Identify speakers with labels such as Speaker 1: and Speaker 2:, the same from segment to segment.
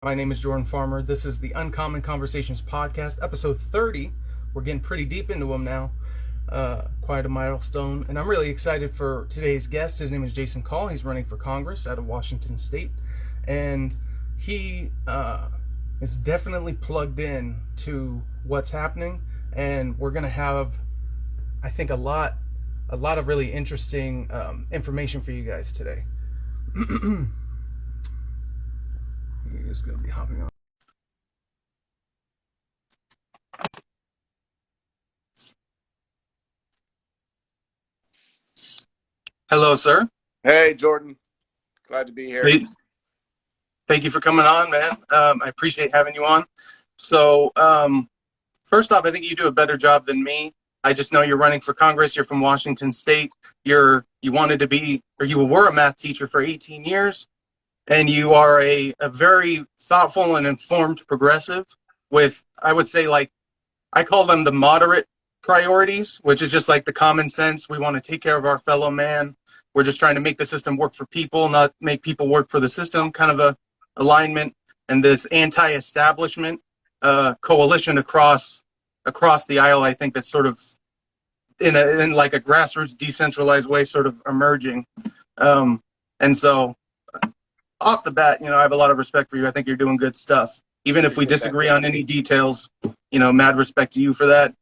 Speaker 1: My name is Jordan Farmer. This is the Uncommon Conversations podcast, episode 30. We're getting pretty deep into them now. Quite a milestone. And I'm really excited for today's guest. His name is Jason Call. He's running for Congress out of Washington State. And he is definitely plugged in to what's happening. And we're going to have, I think, a lot of really interesting information for you guys today. He's going to be hopping on. Hello, sir.
Speaker 2: Hey, Jordan. Glad to be here.
Speaker 1: Great. Thank you for coming on, man. I appreciate having you on. So, first off, I think you do a better job than me. I just know you're running for Congress. You're from Washington State. You wanted to be, or you were a math teacher for 18 years, and you are a very thoughtful and informed progressive with, I would say, like, I call them the moderate priorities, which is just like the common sense. We want to take care of our fellow man. We're just trying to make the system work for people, not make people work for the system, kind of a alignment. And this anti-establishment coalition across the aisle, I think that's sort of in like a grassroots decentralized way sort of emerging. And so off the bat, I have a lot of respect for you. I think you're doing good stuff. Even if we disagree on any details, mad respect to you for that.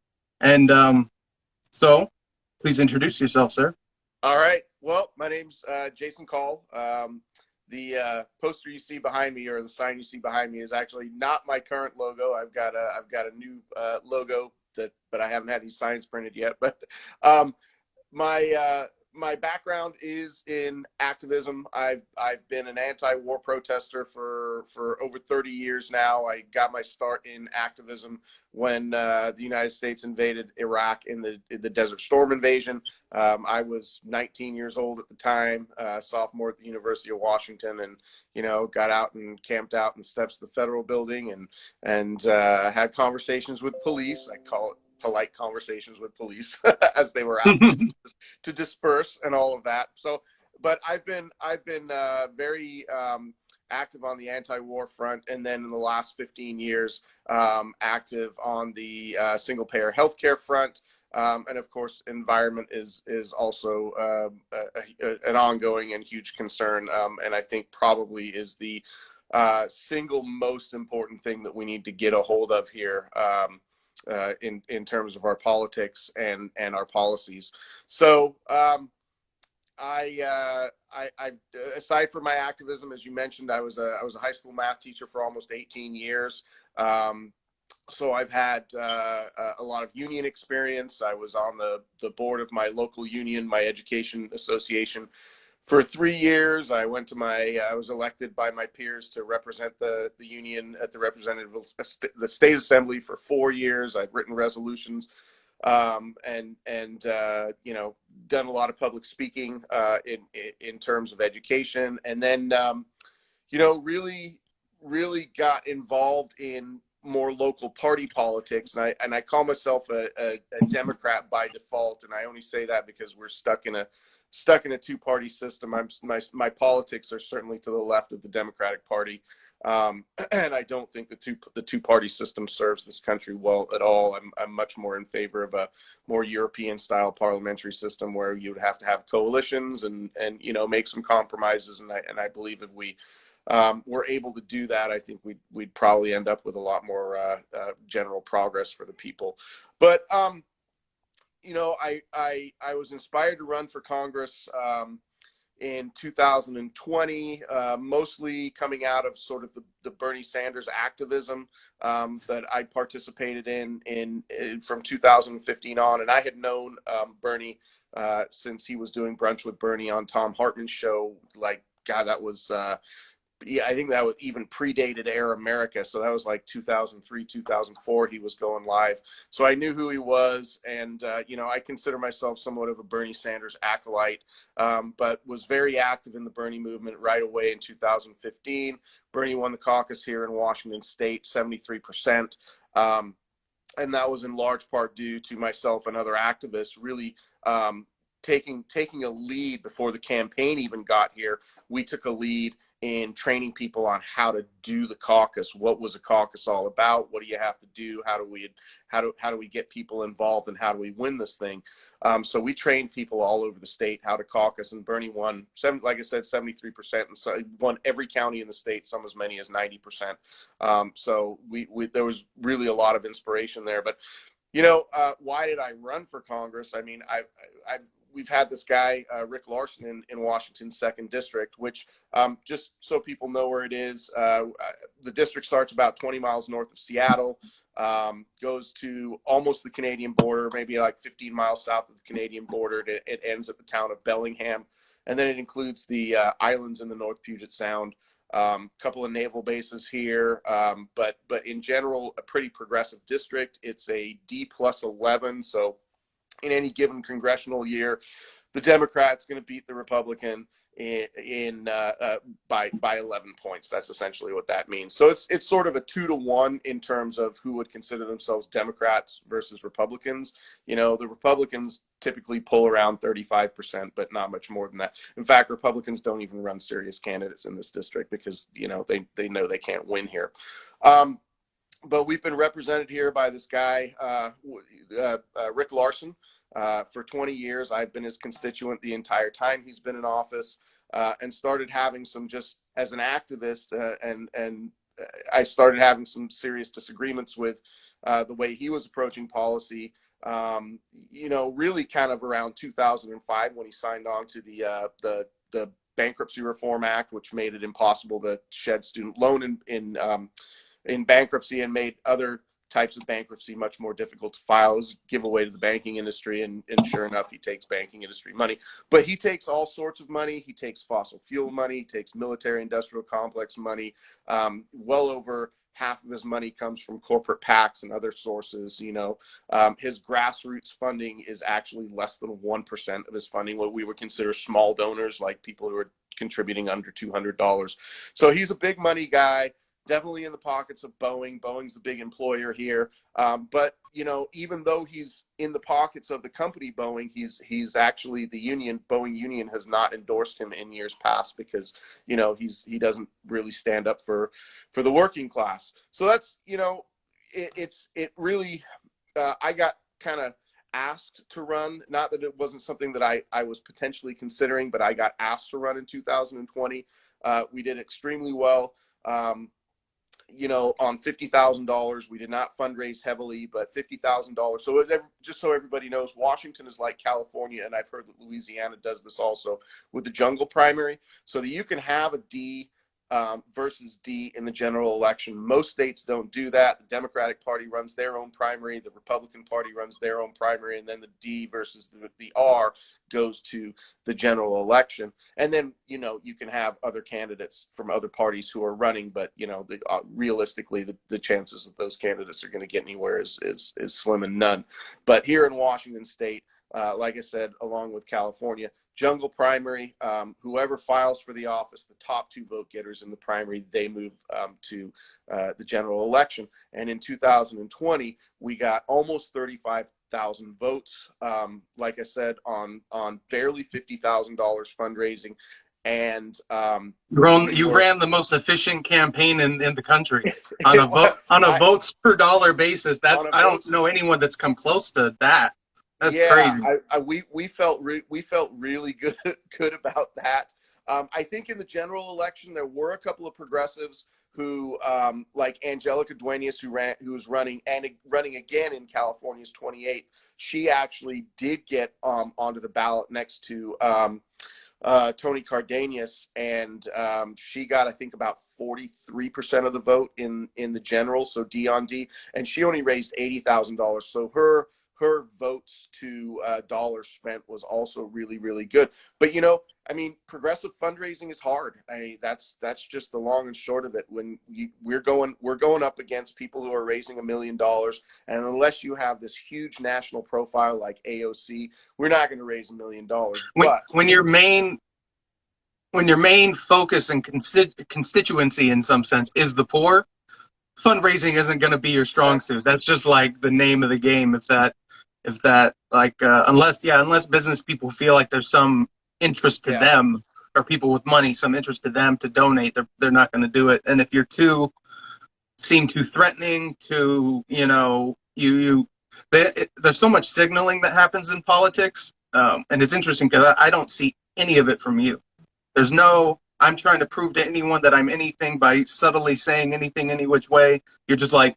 Speaker 1: And so please introduce yourself, sir.
Speaker 2: All right. Well, my name's Jason Call. The poster you see behind me, or the sign you see behind me, is actually not my current logo. I've got a new logo but I haven't had any signs printed yet. But my background is in activism. I've been an anti-war protester for over 30 years now. I got my start in activism when the United States invaded Iraq in the Desert Storm invasion. I was 19 years old at the time, sophomore at the University of Washington, and got out and camped out in the steps of the federal building and had conversations with police. I call it polite conversations with police as they were asking to disperse and all of that. So, but I've been very active on the anti-war front, and then in the last 15 years, active on the single-payer healthcare front. And of course, environment is also an ongoing and huge concern, and I think probably is the single most important thing that we need to get a hold of here. In terms of our politics and our policies. So I aside from my activism, as you mentioned, I was a high school math teacher for almost 18 years. So I've had a lot of union experience. I was on the board of my local union, my education association, for 3 years. I was elected by my peers to represent the union at the state assembly for 4 years. I've written resolutions, and done a lot of public speaking in terms of education, and then really got involved in more local party politics, and I call myself a Democrat by default, and I only say that because we're stuck in a two-party system. My politics are certainly to the left of the Democratic Party, and I don't think the two-party system serves this country well at all. I'm much more in favor of a more European-style parliamentary system where you would have to have coalitions and make some compromises. And I believe if we were able to do that, I think we'd probably end up with a lot more general progress for the people. But I was inspired to run for Congress in 2020, mostly coming out of sort of the Bernie Sanders activism that I participated in from 2015 on. And I had known Bernie since he was doing Brunch with Bernie on Tom Hartman's show. Like, God, that was I think that was even predated Air America. So that was like 2003, 2004, he was going live. So I knew who he was. And, I consider myself somewhat of a Bernie Sanders acolyte, but was very active in the Bernie movement right away in 2015. Bernie won the caucus here in Washington State, 73%. And that was in large part due to myself and other activists really taking a lead before the campaign even got here. We took a lead in training people on how to do the caucus. What was a caucus all about? What do you have to do? How do we get people involved, and how do we win this thing? So we trained people all over the state how to caucus, and Bernie won, like I said, 73%, and so won every county in the state, some as many as 90%. So there was really a lot of inspiration there. But why did I run for Congress? I mean, we've had this guy, Rick Larson, in Washington's 2nd District, which, just so people know where it is, the district starts about 20 miles north of Seattle, goes to almost the Canadian border, maybe like 15 miles south of the Canadian border. It ends at the town of Bellingham. And then it includes the islands in the North Puget Sound. Couple of naval bases here, but in general, a pretty progressive district. It's a D+11, so in any given congressional year, the Democrat's going to beat the Republican by 11 points. That's essentially what that means. So it's sort of a 2-to-1 in terms of who would consider themselves Democrats versus Republicans. The Republicans typically pull around 35%, but not much more than that. In fact, Republicans don't even run serious candidates in this district because they know they can't win here. But we've been represented here by this guy, Rick Larson. For 20 years, I've been his constituent the entire time he's been in office, and started having some, just as an activist, and I started having some serious disagreements with the way he was approaching policy. Really kind of around 2005 when he signed on to the Bankruptcy Reform Act, which made it impossible to shed student loan in bankruptcy, and made other types of bankruptcy much more difficult to file. It was a giveaway to the banking industry, and sure enough, he takes banking industry money. But he takes all sorts of money. He takes fossil fuel money, he takes military industrial complex money. Well over half of his money comes from corporate PACs and other sources. His grassroots funding is actually less than 1% of his funding, what we would consider small donors, like people who are contributing under $200. So he's a big money guy, definitely in the pockets of Boeing. Boeing's the big employer here. But even though he's in the pockets of the company Boeing, he's actually, the union, Boeing union, has not endorsed him in years past because, he doesn't really stand up for the working class. So that's, it really, I got kind of asked to run, not that it wasn't something that I was potentially considering, but I got asked to run in 2020. We did extremely well. On $50,000, we did not fundraise heavily, but $50,000. So just so everybody knows, Washington is like California, and I've heard that Louisiana does this also with the jungle primary, so that you can have a D versus D in the general election. Most states don't do that. The Democratic Party runs their own primary, the Republican Party runs their own primary, and then the D versus the R goes to the general election. And then you can have other candidates from other parties who are running, but realistically the chances that those candidates are going to get anywhere is slim and none. But here in Washington State, like I said, along with California, jungle primary, whoever files for the office, the top 2 vote getters in the primary, they move to the general election. And in 2020, we got almost 35,000 votes, like I said, on barely $50,000 fundraising. And
Speaker 1: you ran the most efficient campaign in the country on a votes per dollar basis. I don't know anyone that's come close to that. That's crazy.
Speaker 2: We felt really good about that. I think in the general election there were a couple of progressives who, like Angelica Duenas, who's running again in California's 28th. She actually did get onto the ballot next to Tony Cardenas, and she got, I think, about 43% of the vote in the general, so D on D, and she only raised $80,000. So her votes to dollars spent was also really, really good. But progressive fundraising is hard. That's just the long and short of it. When we're going up against people who are raising $1 million, and unless you have this huge national profile like AOC, we're not going to raise $1 million.
Speaker 1: When your main focus and constituency, in some sense, is the poor, fundraising isn't going to be your strong suit. That's just like the name of the game. Unless business people feel like there's some interest to them, are people with money, some interest to them to donate, they're not going to do it. And if you're too seem too threatening, to there's so much signaling that happens in politics, and it's interesting because I don't see any of it from you. There's no I'm trying to prove to anyone that I'm anything by subtly saying anything any which way. You're just like,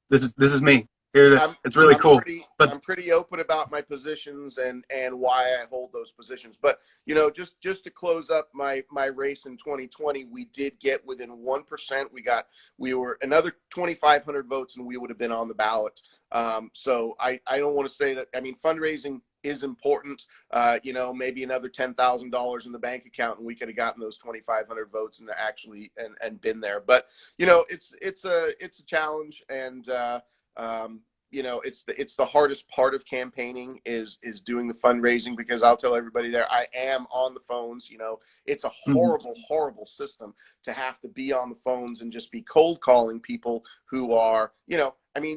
Speaker 1: this is me here to,
Speaker 2: I'm
Speaker 1: it's really
Speaker 2: I'm
Speaker 1: cool.
Speaker 2: pretty
Speaker 1: But
Speaker 2: I'm pretty open about my positions and why I hold those positions. But just to close up my race in 2020, we did get within 1%. We were another 2,500 votes, and we would have been on the ballot. So I don't want to say that. I mean, fundraising is important. Maybe another $10,000 in the bank account, and we could have gotten those 2,500 votes and actually and been there. But it's a challenge, and it's the hardest part of campaigning is doing the fundraising, because I'll tell everybody there, I am on the phones. It's a horrible system to have to be on the phones and just be cold calling people who are,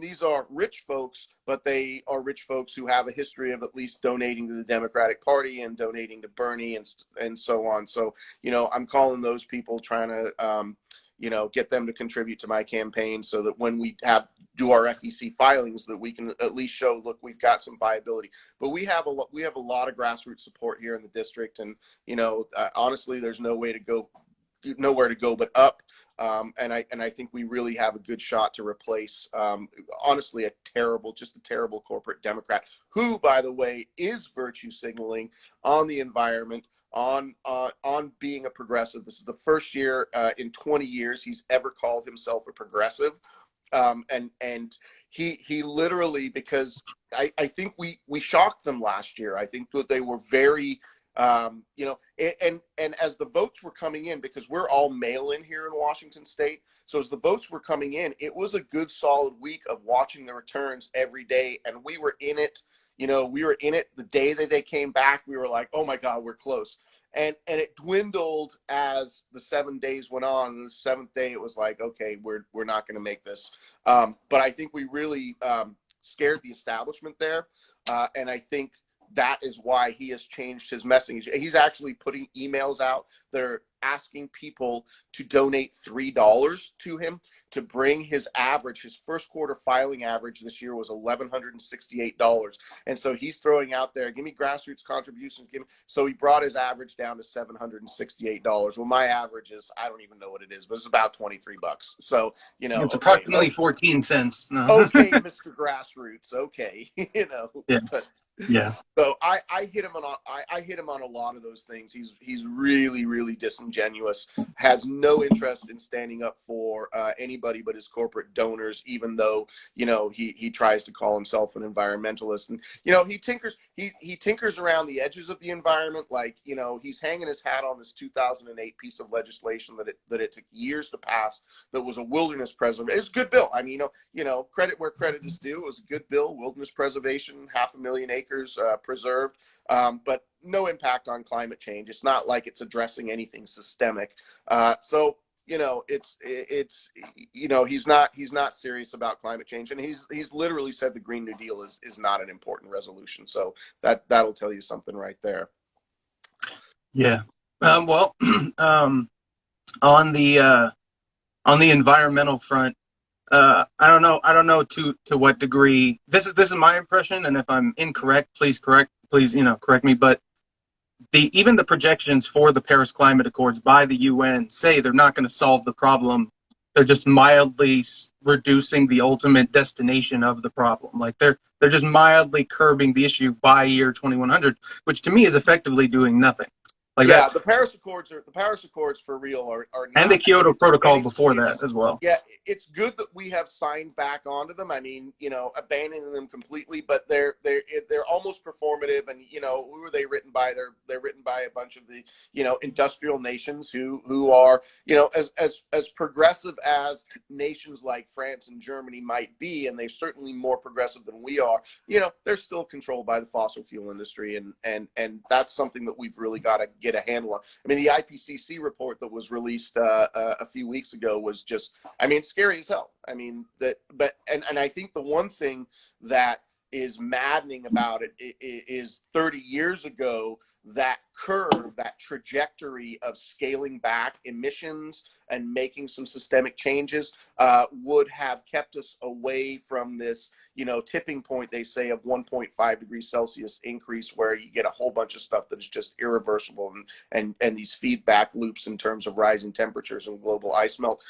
Speaker 2: these are rich folks, but they are rich folks who have a history of at least donating to the Democratic Party and donating to Bernie and so on. So, I'm calling those people, trying to, get them to contribute to my campaign, so that when we do our FEC filings, that we can at least show, look, we've got some viability. But we have a lot of grassroots support here in the district, and honestly, there's nowhere to go but up. And I think we really have a good shot to replace, honestly, a terrible corporate Democrat, who, by the way, is virtue signaling on the environment, on being a progressive. This is the first year in 20 years he's ever called himself a progressive. And he literally, because I think we shocked them last year. I think that they were very, and as the votes were coming in, because we're all mail-in here in Washington State, so as the votes were coming in, it was a good solid week of watching the returns every day, and we were in it. We were in it the day that they came back. We were like, oh my God, we're close. And it dwindled as the 7 days went on. And the seventh day, it was like, okay, we're not going to make this. But I think we really scared the establishment there. And I think that is why he has changed his message. He's actually putting emails out that are asking people to donate $3 to him to bring his first quarter filing average this year was $1,168. And so he's throwing out there, give me grassroots contributions. So he brought his average down to $768. Well, my average is, I don't even know what it is, but it's about $23. So,
Speaker 1: it's
Speaker 2: okay.
Speaker 1: approximately 14 cents. No.
Speaker 2: Okay, Mr. Grassroots. Okay.
Speaker 1: Yeah.
Speaker 2: But
Speaker 1: Yeah.
Speaker 2: so I hit him on a lot of those things. He's really, really disingenuous, has no interest in standing up for anybody but his corporate donors, even though he tries to call himself an environmentalist. And he tinkers around the edges of the environment, like he's hanging his hat on this 2008 piece of legislation that it took years to pass, that was a wilderness preservation. It's a good bill. I mean, credit where credit is due. It was a good bill. Wilderness preservation, 500,000 acres preserved, but no impact on climate change. It's not like it's addressing anything systemic. So he's not serious about climate change, and he's literally said the Green New Deal is not an important resolution. So that'll tell you something right there.
Speaker 1: Yeah. Well, on the environmental front, I don't know to what degree this is my impression, and if I'm incorrect, please correct me. But even the projections for the Paris Climate Accords by the UN say they're not going to solve the problem. They're just mildly reducing the ultimate destination of the problem. Like they're just mildly curbing the issue by year 2100, which to me is effectively doing nothing. Like
Speaker 2: yeah,
Speaker 1: that.
Speaker 2: the Paris Accords for real are
Speaker 1: And the
Speaker 2: not.
Speaker 1: Kyoto Protocol before that as well.
Speaker 2: Yeah, it's good that we have signed back onto them. I mean, abandoning them completely, but they're almost performative. And who are they written by? They're written by a bunch of the industrial nations who are as progressive as nations like France and Germany might be, and they're certainly more progressive than we are. They're still controlled by the fossil fuel industry, and that's something that we've really got to get a handle on. I mean, the IPCC report that was released a few weeks ago was just, scary as hell. I mean, and I think the one thing that is maddening about it is 30 years ago, that curve, that trajectory of scaling back emissions and making some systemic changes would have kept us away from this, tipping point, they say, of 1.5 degrees Celsius increase, where you get a whole bunch of stuff that is just irreversible, and these feedback loops in terms of rising temperatures and global ice melt.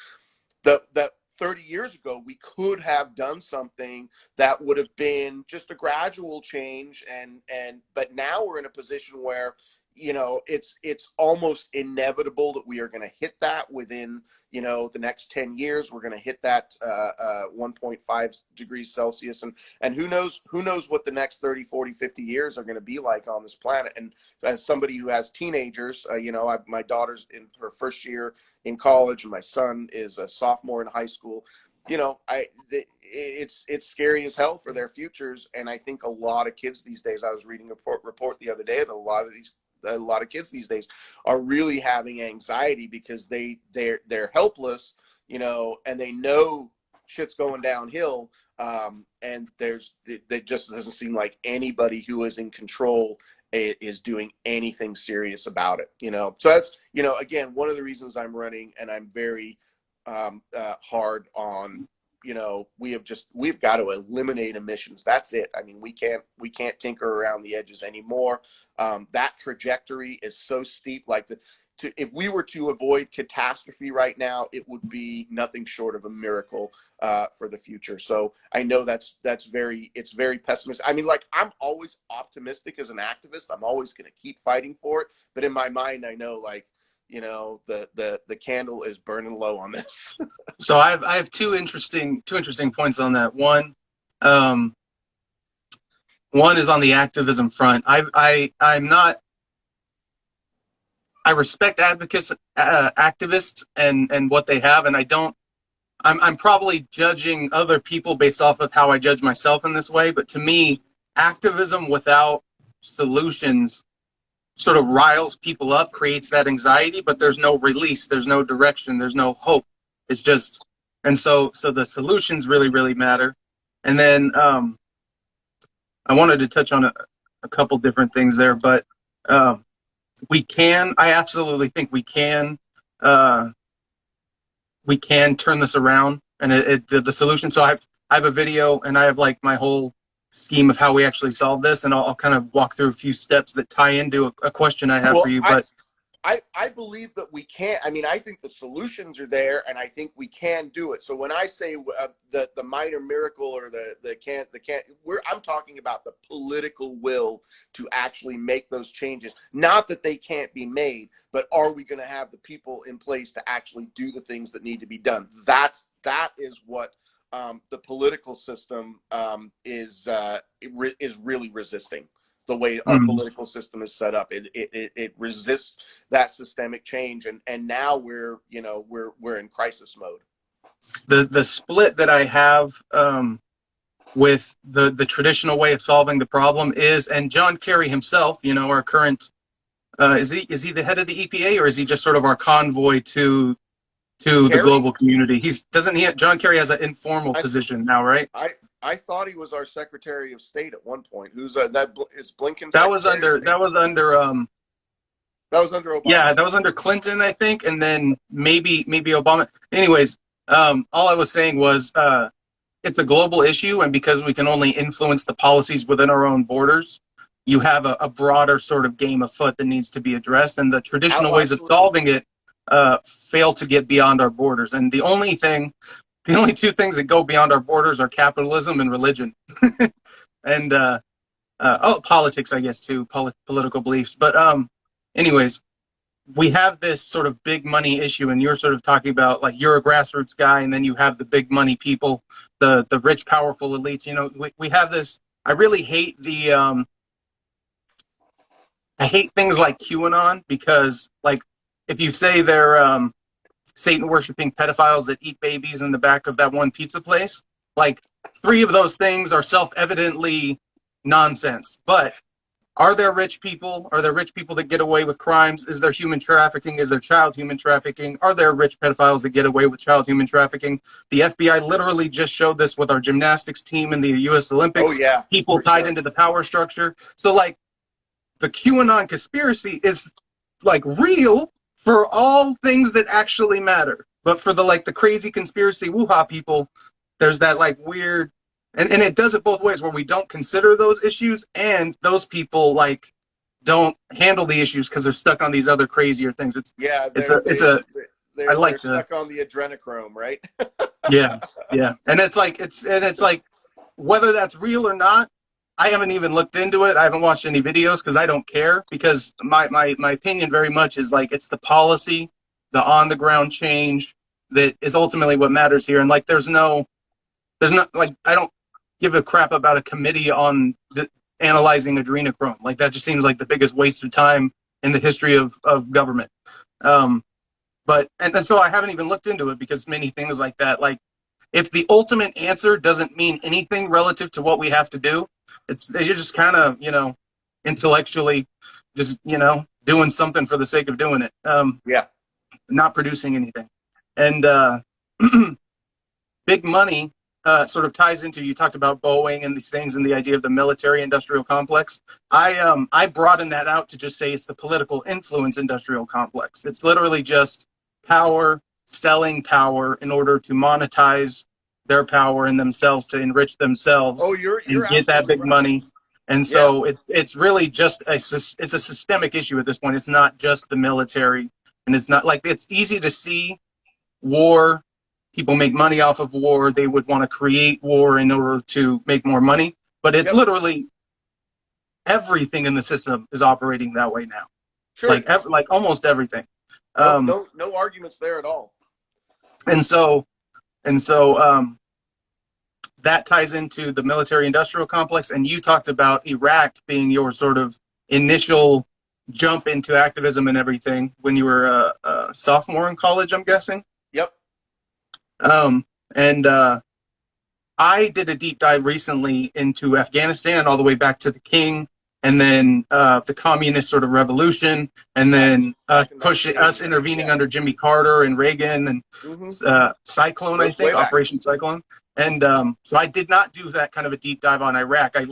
Speaker 2: That 30 years ago, we could have done something that would have been just a gradual change, but now we're in a position where it's almost inevitable that we are going to hit that within the next 10 years. We're going to hit that 1.5 degrees Celsius, and who knows what the next 30, 40, 50 years are going to be like on this planet. And as somebody who has teenagers, my daughter's in her first year in college, and my son is a sophomore in high school. It's scary as hell for their futures. And I think a lot of kids these days, I was reading a report the other day that a lot of kids these days are really having anxiety because they're helpless, and they know shit's going downhill. And it just doesn't seem like anybody who is in control is doing anything serious about it. So that's, again, one of the reasons I'm running, and I'm very hard on, we've got to eliminate emissions. That's it. I mean, we can't tinker around the edges anymore. That trajectory is so steep. If we were to avoid catastrophe right now, it would be nothing short of a miracle for the future. So I know it's very pessimistic. I mean, I'm always optimistic as an activist. I'm always going to keep fighting for it. But in my mind, I know, the candle is burning low on this.
Speaker 1: So I have two interesting points on that. One is on the activism front. I'm not. I respect activists and what they have, and I don't. I'm probably judging other people based off of how I judge myself in this way. But to me, activism without solutions sort of riles people up, creates that anxiety, but there's no release, there's no direction, there's no hope. It's just, and so the solutions really, really matter. And then I wanted to touch on a couple different things there, but I absolutely think we can turn this around, and the solution. So I have a video, and I have my whole scheme of how we actually solve this, and I'll kind of walk through a few steps that tie into a question I have for you. But
Speaker 2: I believe that we can. I mean, I think the solutions are there, and I think we can do it. So when I say the minor miracle or I'm talking about the political will to actually make those changes. Not that they can't be made, but are we going to have the people in place to actually do the things that need to be done? That is what the political system is really resisting. The way our political system is set up, it resists that systemic change, and now we're in crisis mode.
Speaker 1: The split that I have with the traditional way of solving the problem is, and John Kerry himself, our current is he the head of the EPA, or is he just sort of our convoy to the global community? John Kerry has an informal position now, right?
Speaker 2: I thought he was our Secretary of State at one point. Who's that? Is Blinken?
Speaker 1: That was under Obama. Yeah, that was under Clinton, I think, and then maybe Obama. Anyways, all I was saying was it's a global issue, and because we can only influence the policies within our own borders, you have a broader sort of game afoot that needs to be addressed, and the traditional ways of solving it fail to get beyond our borders. And the only two things that go beyond our borders are capitalism and religion. And politics, I guess, too, political beliefs. But anyways, we have this sort of big money issue, and you're sort of talking about you're a grassroots guy, and then you have the big money people, the rich, powerful elites. We have this. I really hate I hate things like QAnon, because if you say they're Satan worshiping pedophiles that eat babies in the back of that one pizza place, 3 of those things are self-evidently nonsense. But Are there rich people? Are there rich people that get away with crimes? Is there human trafficking? Is there child human trafficking? Are there rich pedophiles that get away with child human trafficking? The FBI literally just showed this with our gymnastics team in the US
Speaker 2: Oh
Speaker 1: Olympics,
Speaker 2: yeah,
Speaker 1: people
Speaker 2: for
Speaker 1: tied
Speaker 2: sure.
Speaker 1: into the power structure. So like the QAnon conspiracy is like real for all things that actually matter. But for the like the crazy conspiracy woo-ha people, there's that like weird and it does it both ways where we don't consider those issues and those people like don't handle the issues because they're stuck on these other crazier things.
Speaker 2: Yeah,
Speaker 1: It's a I
Speaker 2: they're
Speaker 1: like the
Speaker 2: stuck on the adrenochrome, right?
Speaker 1: yeah, yeah. And it's like whether that's real or not, I haven't even looked into it. I haven't watched any videos because I don't care because my opinion very much is like it's the policy, the on the ground change that is ultimately what matters here. And like there's not like I don't give a crap about a committee on analyzing adrenochrome. Like that just seems like the biggest waste of time in the history of government. Um, but and so I haven't even looked into it because many things like that, like if the ultimate answer doesn't mean anything relative to what we have to do, you're just kind of intellectually just doing something for the sake of doing it,
Speaker 2: Yeah.
Speaker 1: not producing anything. And big money sort of ties into you talked about Boeing and these things and the idea of the military industrial complex. I broaden that out to just say it's the political influence industrial complex. It's literally just power, selling power in order to monetize their power and themselves to enrich
Speaker 2: Oh,
Speaker 1: themselves
Speaker 2: you're
Speaker 1: and get that
Speaker 2: absolutely
Speaker 1: big
Speaker 2: right.
Speaker 1: money. And
Speaker 2: Yeah.
Speaker 1: so it's really just it's a systemic issue at this point. It's not just the military, and it's not like it's easy to see war. People make money off of war. They would want to create war in order to make more money. But it's
Speaker 2: Yep.
Speaker 1: literally everything in the system is operating that way now.
Speaker 2: Sure.
Speaker 1: Like almost everything.
Speaker 2: No,
Speaker 1: Um,
Speaker 2: no arguments there at all.
Speaker 1: and so and so that ties into the military industrial complex. And you talked about Iraq being your sort of initial jump into activism and everything when you were a sophomore in college, I'm guessing.
Speaker 2: Yep.
Speaker 1: And I did a deep dive recently into Afghanistan, all the way back to the king, and then the communist sort of revolution, and
Speaker 2: Back
Speaker 1: then
Speaker 2: back in
Speaker 1: pushing us
Speaker 2: 1980.
Speaker 1: intervening
Speaker 2: Yeah.
Speaker 1: under Jimmy Carter and Reagan and
Speaker 2: Mm-hmm.
Speaker 1: Cyclone, I
Speaker 2: Goes way
Speaker 1: think,
Speaker 2: back.
Speaker 1: Operation Cyclone. And so I did not do that kind of a deep dive on Iraq. I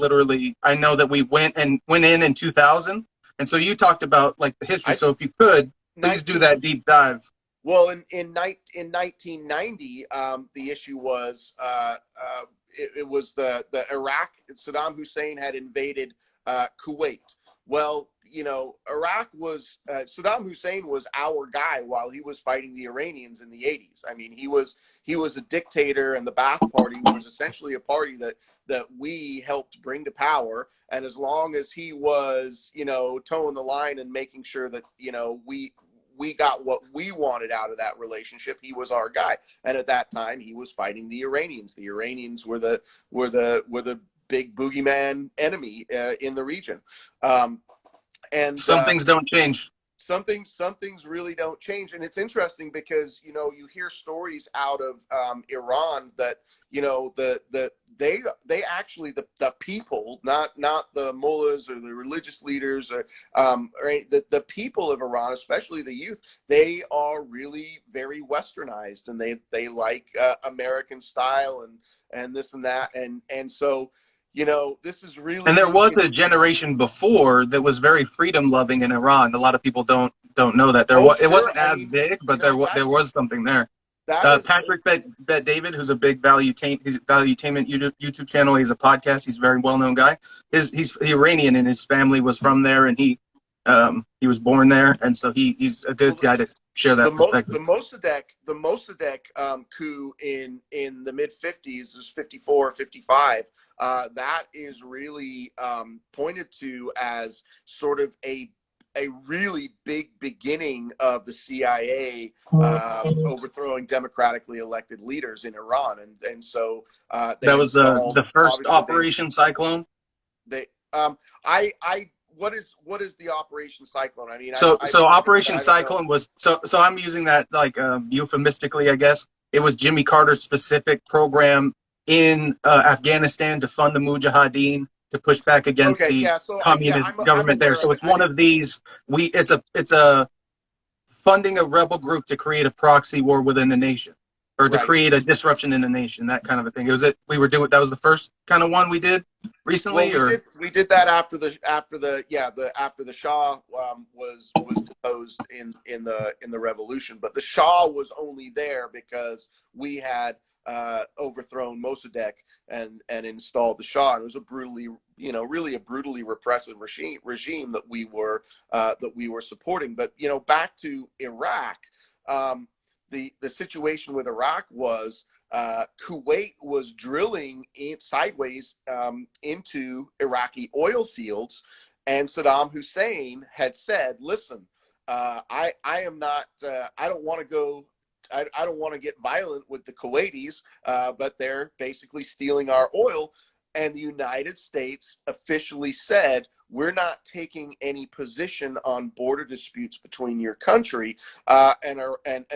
Speaker 1: know that we went in 2000. And so you talked about like the history.
Speaker 2: I
Speaker 1: So if you could, please do
Speaker 2: 19
Speaker 1: that deep dive.
Speaker 2: Well, in 1990, the issue was it was the Iraq. Saddam Hussein had invaded Kuwait. Well, Iraq was Saddam Hussein was our guy while he was fighting the Iranians in the 80s. I mean, he was a dictator, and the Ba'ath Party was essentially a party that we helped bring to power. And as long as he was, towing the line and making sure that we got what we wanted out of that relationship, he was our guy. And at that time, he was fighting the Iranians. The Iranians were the big boogeyman enemy in the region. And
Speaker 1: Some things don't change.
Speaker 2: some things really don't change. And it's interesting because you hear stories out of Iran that they actually the people, not the mullahs or the religious leaders or right, the people of Iran, especially the youth, they are really very westernized, and they like American style and this and that, and so this is really
Speaker 1: And there
Speaker 2: really
Speaker 1: was a generation before that was very freedom loving in Iran. A lot of people don't know that
Speaker 2: oh
Speaker 1: it
Speaker 2: sure.
Speaker 1: wasn't
Speaker 2: I
Speaker 1: as
Speaker 2: mean,
Speaker 1: big, but there was something there.
Speaker 2: that is
Speaker 1: Patrick Bet David, who's a big valuetainment YouTube channel. He's a podcast. He's a very well known guy. He's Iranian and his family was from there, and he was born there, and so he's a good
Speaker 2: well,
Speaker 1: guy to share that perspective.
Speaker 2: the Mossadegh coup in the mid 50s is 54 55. That is really pointed to as sort of a really big beginning of the CIA overthrowing democratically elected leaders in Iran, and so they
Speaker 1: That was
Speaker 2: installed,
Speaker 1: the first
Speaker 2: obviously
Speaker 1: Operation Cyclone.
Speaker 2: they I what is the Operation Cyclone? I mean, I've
Speaker 1: So
Speaker 2: heard of it, but
Speaker 1: Operation
Speaker 2: I don't know.
Speaker 1: Cyclone was so I'm using that like euphemistically, I guess. It was Jimmy Carter's specific program in Afghanistan to fund the Mujahideen to push back against
Speaker 2: Okay,
Speaker 1: the
Speaker 2: yeah. So
Speaker 1: communist
Speaker 2: I'm
Speaker 1: government there.
Speaker 2: aware
Speaker 1: So
Speaker 2: of it.
Speaker 1: it's
Speaker 2: I
Speaker 1: one
Speaker 2: didn't.
Speaker 1: of these. It's a funding a rebel group to create a proxy war within a nation, or to
Speaker 2: Right.
Speaker 1: create a disruption in a nation. That kind of a thing. It was it. We were doing that was the first kind of one we did
Speaker 2: Well,
Speaker 1: recently,
Speaker 2: we
Speaker 1: or
Speaker 2: did that after the Shah was deposed in the revolution, but the Shah was only there because we had overthrown Mossadegh and installed the Shah. And it was a brutally, really a brutally repressive regime that we were supporting. But back to Iraq, the situation with Iraq was Kuwait was drilling sideways into Iraqi oil fields, and Saddam Hussein had said, "Listen, I am not. I don't want to go. I don't want to get violent with the Kuwaitis, but they're basically stealing our oil." And the United States officially said, "We're not taking any position on border disputes between your country." And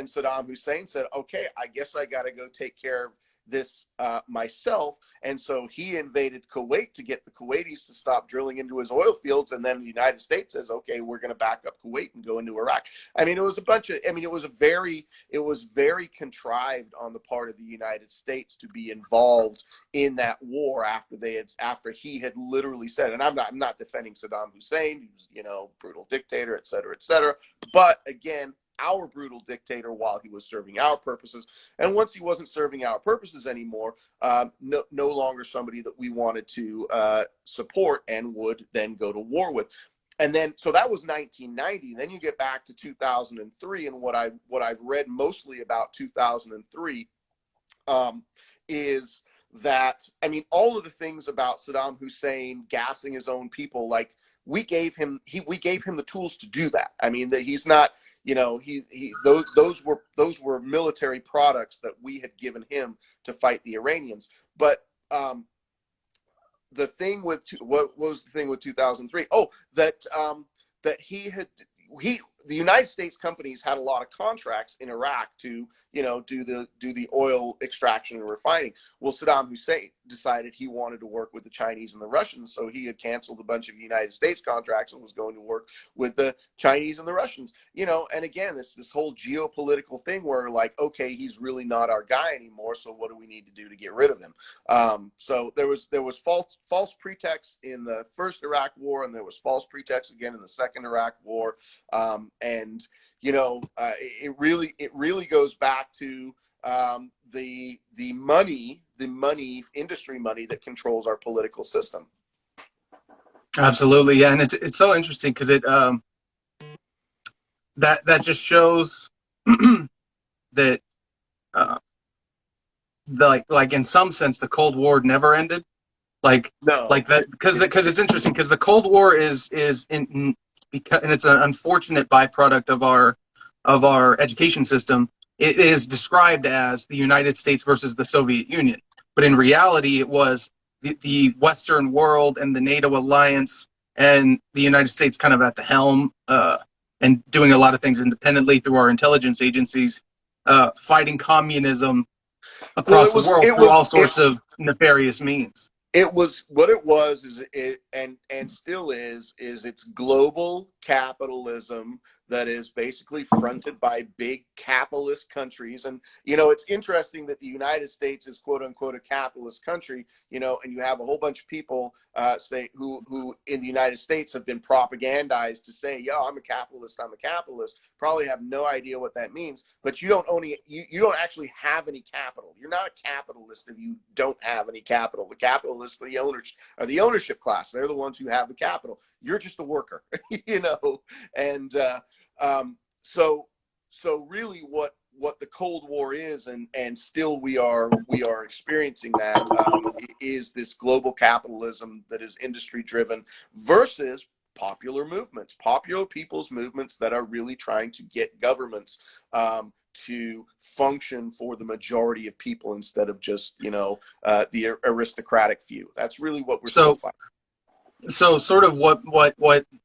Speaker 2: Saddam Hussein said, "Okay, I guess I got to go take care of this myself." And so he invaded Kuwait to get the Kuwaitis to stop drilling into his oil fields. And then the United States says, "Okay, we're going to back up Kuwait and go into Iraq." I mean, it was a bunch of. I mean, it was very contrived on the part of the United States to be involved in that war after he had literally said, and I'm not defending Saddam Hussein, he was brutal dictator, et cetera, et cetera. But again, our brutal dictator while he was serving our purposes. And once he wasn't serving our purposes anymore, no longer somebody that we wanted to support and would then go to war with. And then, so that was 1990. Then you get back to 2003, and what I've read mostly about 2003 is that, I mean, all of the things about Saddam Hussein gassing his own people, like we gave him the tools to do that. I mean, that he's not, those were military products that we had given him to fight the Iranians. But the thing with what was the thing with 2003? Oh, that the United States companies had a lot of contracts in Iraq to do the oil extraction and refining. Well, Saddam Hussein decided he wanted to work with the Chinese and the Russians, so he had canceled a bunch of United States contracts and was going to work with the Chinese and the Russians. And again, this whole geopolitical thing where, like, okay, he's really not our guy anymore, so what do we need to do to get rid of him? So there was false pretext in the first Iraq War, and there was false pretext again in the second Iraq War. And it really goes back to the money, industry money that controls our political system.
Speaker 1: absolutely, yeah. And it's so interesting because that just shows that like in some sense the Cold War never ended. Like
Speaker 2: No,
Speaker 1: like that because it's interesting because the Cold War is because, and it's an unfortunate byproduct of our education system. It is described as the United States versus the Soviet Union, but in reality, it was the Western world and the NATO alliance and the United States kind of at the helm and doing a lot of things independently through our intelligence agencies, fighting communism
Speaker 2: well,
Speaker 1: across the world through all sorts of nefarious means.
Speaker 2: it was what it was is it and still is it's global capitalism that is basically fronted by big capitalist countries. And it's interesting that the United States is quote unquote a capitalist country, and you have a whole bunch of people say who in the United States have been propagandized to say, "Yo, I'm a capitalist, probably have no idea what that means. But you don't actually have any capital. You're not a capitalist if you don't have any capital. The capitalists are the ownership class. They're the ones who have the capital. You're just a worker." And so really what the Cold War is, and still we are experiencing that, is this global capitalism that is industry driven versus popular people's movements that are really trying to get governments to function for the majority of people instead of just the aristocratic few. That's really what we're still fighting.
Speaker 1: So sort of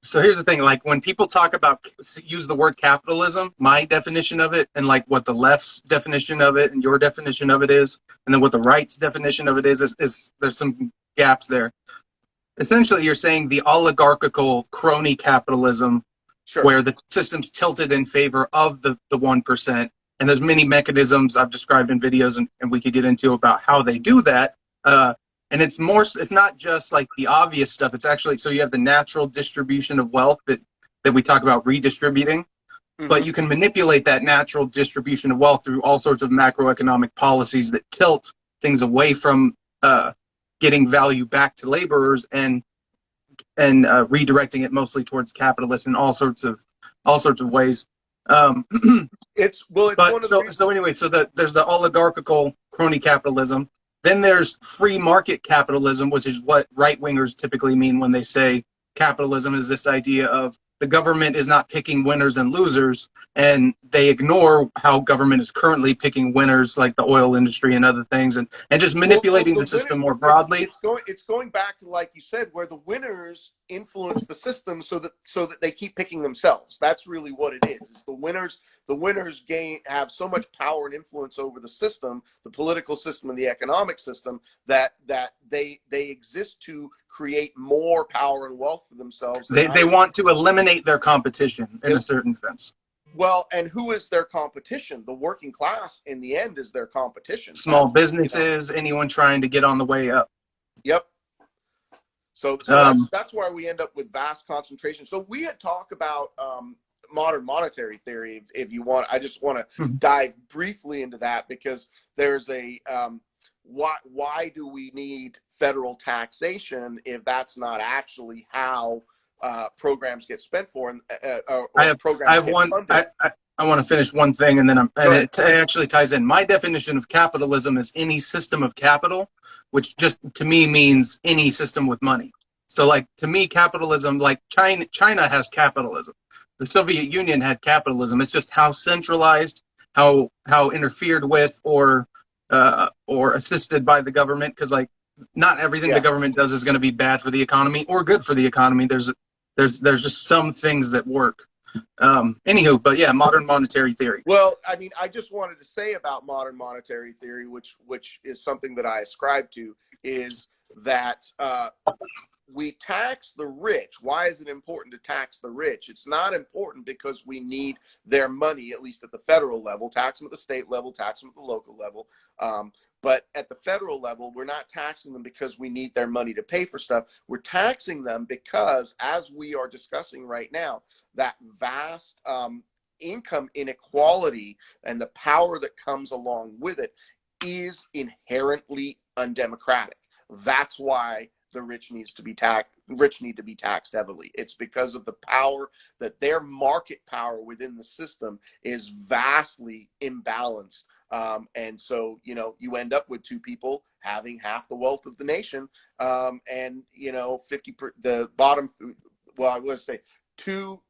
Speaker 1: so here's the thing, like when people talk about use the word capitalism, my definition of it and like what the left's definition of it and your definition of it is, and then what the right's definition of it is there's some gaps there. essentially you're saying the oligarchical crony capitalism
Speaker 2: Sure.
Speaker 1: where the system's tilted in favor of the 1%. And there's many mechanisms I've described in videos, and we could get into about how they do that. And it's not just like the obvious stuff. It's actually, so you have the natural distribution of wealth that we talk about redistributing, but
Speaker 2: Hmm.
Speaker 1: you can manipulate that natural distribution of wealth through all sorts of macroeconomic policies that tilt things away from getting value back to laborers and redirecting it mostly towards capitalists in all sorts of ways. Um,
Speaker 2: It's
Speaker 1: but
Speaker 2: one of the
Speaker 1: so
Speaker 2: reasons.
Speaker 1: anyway, there's the oligarchical crony capitalism. Then there's free market capitalism, which is what right wingers typically mean when they say capitalism is this idea of the government is not picking winners and losers, and they ignore how government is currently picking winners like the oil industry and other things, and just
Speaker 2: Well,
Speaker 1: manipulating
Speaker 2: the
Speaker 1: the
Speaker 2: winner,
Speaker 1: system more
Speaker 2: it's
Speaker 1: broadly.
Speaker 2: it's going back to, like you said, where the winners influence the system so that they keep picking themselves. That's really what it is. It's the winners have so much power and influence over the system, the political system and the economic system, that they exist to create more power and wealth for themselves. And
Speaker 1: They want to eliminate their competition in a
Speaker 2: it,
Speaker 1: certain sense.
Speaker 2: well, and who is their competition? The working class in the end is their competition.
Speaker 1: Small
Speaker 2: That's,
Speaker 1: businesses, anyone trying to get on the way up.
Speaker 2: yep. So that's
Speaker 1: Um,
Speaker 2: that's why we end up with vast concentration. So we had talked about modern monetary theory. If you want, I just want to dive briefly into that, because there's a why do we need federal taxation if that's not actually how programs get spent for, and
Speaker 1: I
Speaker 2: or
Speaker 1: have I
Speaker 2: programs
Speaker 1: have
Speaker 2: get
Speaker 1: one.
Speaker 2: funded?
Speaker 1: I want to finish one thing, and then
Speaker 2: Go
Speaker 1: and
Speaker 2: ahead.
Speaker 1: it actually ties in. My definition of capitalism is any system of capital, which just to me means any system with money. So, like to me, capitalism, like China has capitalism. The Soviet Union had capitalism. It's just how centralized, how interfered with, or assisted by the government. Because like not everything the
Speaker 2: Yeah.
Speaker 1: government does is going to be bad for the economy or good for the economy. There's just some things that work. Anywho, but yeah, modern monetary theory.
Speaker 2: Well, I mean, I just wanted to say about modern monetary theory, which is something that I ascribe to, is that we tax the rich. Why is it important to tax the rich? It's not important because we need their money, at least at the federal level. Tax them at the state level, tax them at the local level. But at the federal level, we're not taxing them because we need their money to pay for stuff. We're taxing them because, as we are discussing right now, that vast income inequality and the power that comes along with it is inherently undemocratic. That's why the rich needs to be taxed. Rich need to be taxed heavily. It's because of the power that their market power within the system is vastly imbalanced. And so, you end up with two people having half the wealth of the nation, and 50 the bottom. Well, I would say two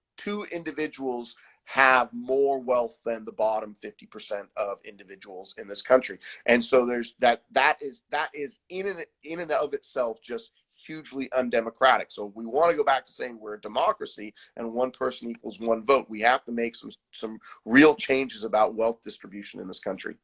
Speaker 2: individuals have more wealth than the bottom 50% of individuals in this country. And so there's that is in and of itself just hugely undemocratic. So if we want to go back to saying we're a democracy and one person equals one vote, we have to make some real changes about wealth distribution in this country.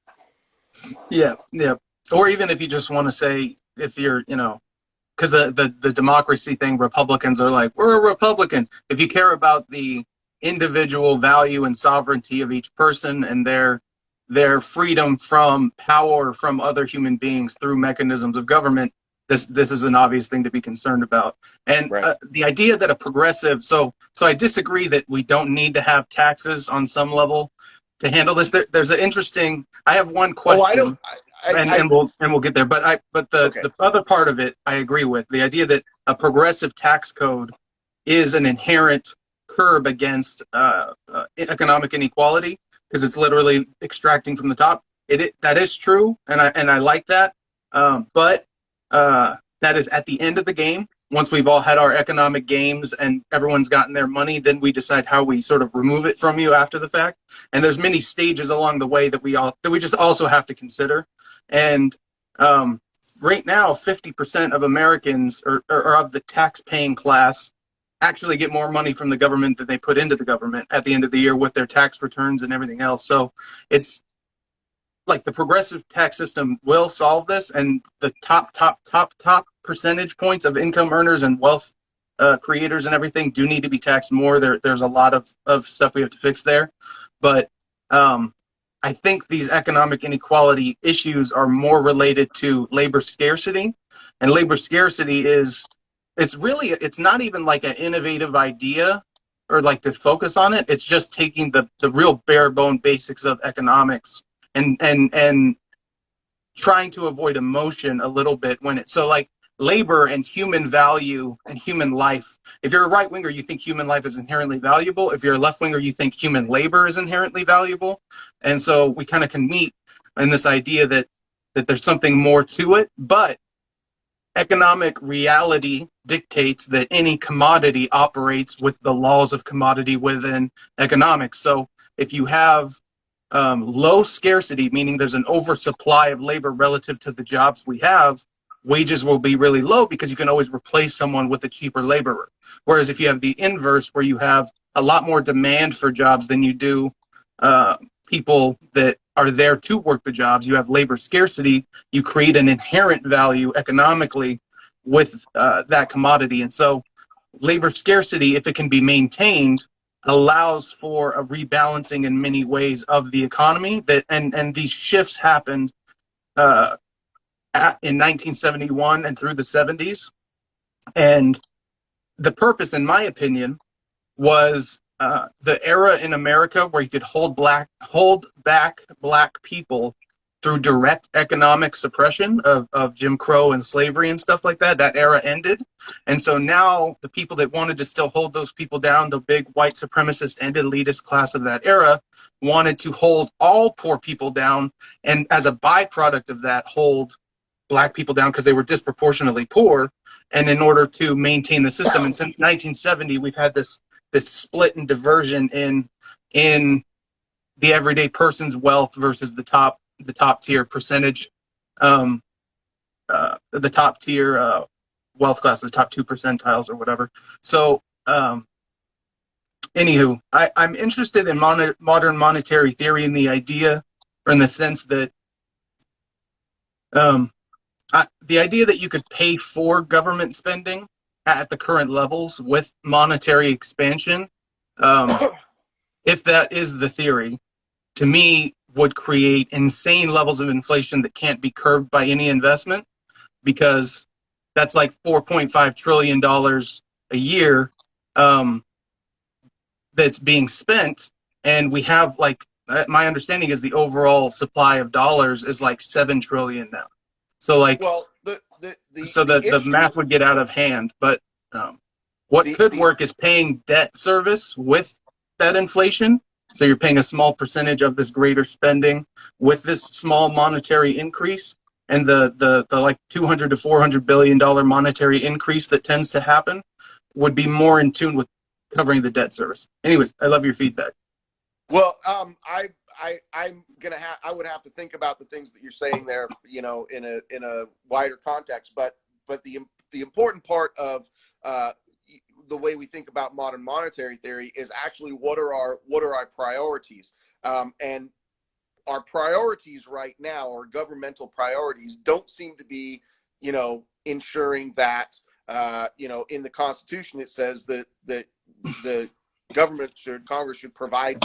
Speaker 1: Yeah, yeah. Or even if you just want to say, if you're, because the democracy thing, Republicans are like, we're a Republican. If you care about the individual value and sovereignty of each person and their freedom from power from other human beings through mechanisms of government, this is an obvious thing to be concerned about. And
Speaker 2: Right.
Speaker 1: the idea that a progressive, so I disagree that we don't need to have taxes on some level to handle this. There's an interesting. I have one
Speaker 2: Oh, I don't.
Speaker 1: question, and,
Speaker 2: I
Speaker 1: and we'll get there. But
Speaker 2: Okay.
Speaker 1: the other part of it, I agree with the idea that a progressive tax code is an inherent curb against economic inequality because it's literally extracting from the top. That is true, and I like that. But that is at the end of the game. Once we've all had our economic games and everyone's gotten their money, then we decide how we sort of remove it from you after the fact. And there's many stages along the way that we just also have to consider. And right now, 50% of Americans or of the tax-paying class actually get more money from the government than they put into the government at the end of the year with their tax returns and everything else. So it's like the progressive tax system will solve this, and the top percentage points of income earners and wealth creators and everything do need to be taxed more. There's a lot of stuff we have to fix there. But I think these economic inequality issues are more related to labor scarcity. And labor scarcity it's not even like an innovative idea or like to focus on it. It's just taking the real bare bone basics of economics and trying to avoid emotion a little bit when it so like labor and human value and human life. If you're a right winger, you think human life is inherently valuable. If you're a left winger, you think human labor is inherently valuable. And so we kind of can meet in this idea that there's something more to it, but economic reality dictates that any commodity operates with the laws of commodity within economics. So if you have low scarcity, meaning there's an oversupply of labor relative to the jobs we have, wages will be really low because you can always replace someone with a cheaper laborer. Whereas if you have the inverse, where you have a lot more demand for jobs than you do people that are there to work the jobs, you have labor scarcity, you create an inherent value economically with that commodity. And so labor scarcity, if it can be maintained, allows for a rebalancing in many ways of the economy. And these shifts happened in 1971 and through the 70s. And the purpose, in my opinion, was the era in America where you could hold back black people through direct economic suppression of Jim Crow and slavery and stuff like that. That era ended. And so now the people that wanted to still hold those people down, the big white supremacist and elitist class of that era, wanted to hold all poor people down. And as a byproduct of that, hold black people down because they were disproportionately poor. And in order to maintain the system, and since 1970, we've had this split and diversion in the everyday person's wealth versus the top tier percentage, the top tier wealth class, the top 2 percentiles or whatever. So anywho, I'm interested in modern monetary theory in the idea, or in the sense that the idea that you could pay for government spending at the current levels with monetary expansion, if that is the theory, to me would create insane levels of inflation that can't be curbed by any investment, because that's like $4.5 trillion a year that's being spent. And we have like, my understanding is the overall supply of dollars is like 7 trillion now. So like,
Speaker 2: Well,
Speaker 1: so
Speaker 2: the
Speaker 1: the
Speaker 2: issue,
Speaker 1: math would get out of hand. But what could
Speaker 2: the
Speaker 1: work is paying debt service with that inflation. So you're paying a small percentage of this greater spending with this small monetary increase, and the like 200 to 400 billion dollar monetary increase that tends to happen would be more in tune with covering the debt service. Anyways, I love your feedback.
Speaker 2: well, I would have to think about the things that you're saying there, in a wider context. But the important part of the way we think about modern monetary theory is actually what are our priorities, and our priorities right now, or governmental priorities, don't seem to be, ensuring that, in the Constitution it says that the Congress should provide